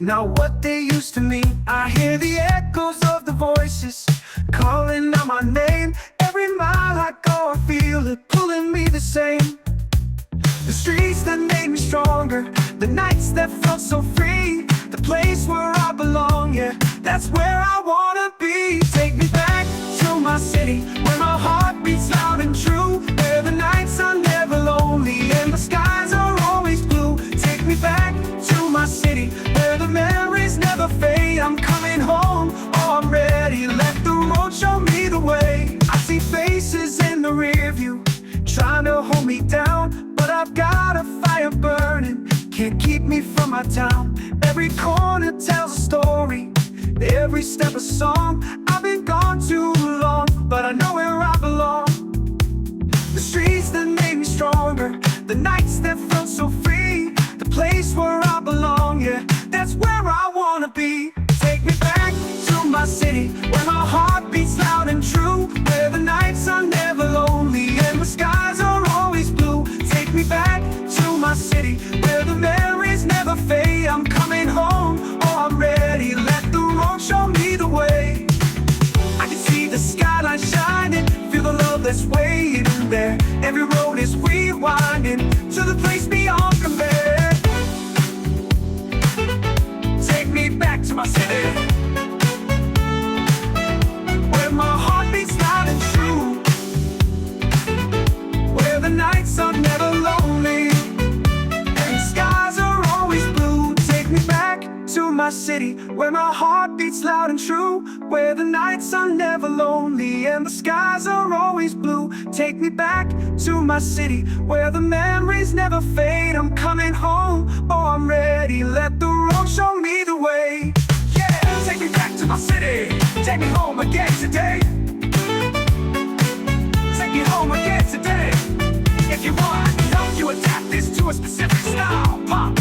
not what they used to mean. I hear the echoes of the voices calling out my name. Every mile I go I feel it pulling me the same. The streets that made me stronger, the nights that felt so free, the place where I belong, yeah, that's where I wanna be. Take me back to my city, where my heart beats loud and true, where the nights are never lonely and the skies are always blue. Take me back to my city, where the memories never fade. I'm coming home, oh I'm ready, let the road show me the way. I see faces in the rear view, trying to hold me down, but I've got a fire burning, can't keep me from my town. Every corner tells a story, every step a song. I've been gone too long, but I know where I belong. The streets that made me stronger, the nights that felt so free, the place where I belong, yeah, that's where I wanna be. Take me back to my city, where my heart beats loud and true, where the nights are never lonely and the skies are always blue. Take me back to my city, where the memories never fade. I'm coming home, oh I'm ready, let the road show me the way. I can see the skyline shining, feel the love that's waiting there. Every road is rewinding to the place beyond compare. Take me back to my city, where my heart beats loud and true, where the nights are never lonely and the skies are always blue. Take me back to my city, where my heart beats loud and true, where the nights are never lonely and the skies are always blue. Take me back to my city, where the memories never fade. I'm coming home, oh I'm ready, let the road show me the way. Yeah, take me back to my city, take me home again today. Take me home again today. If you want, I can help you adapt this to a specific style. Pop,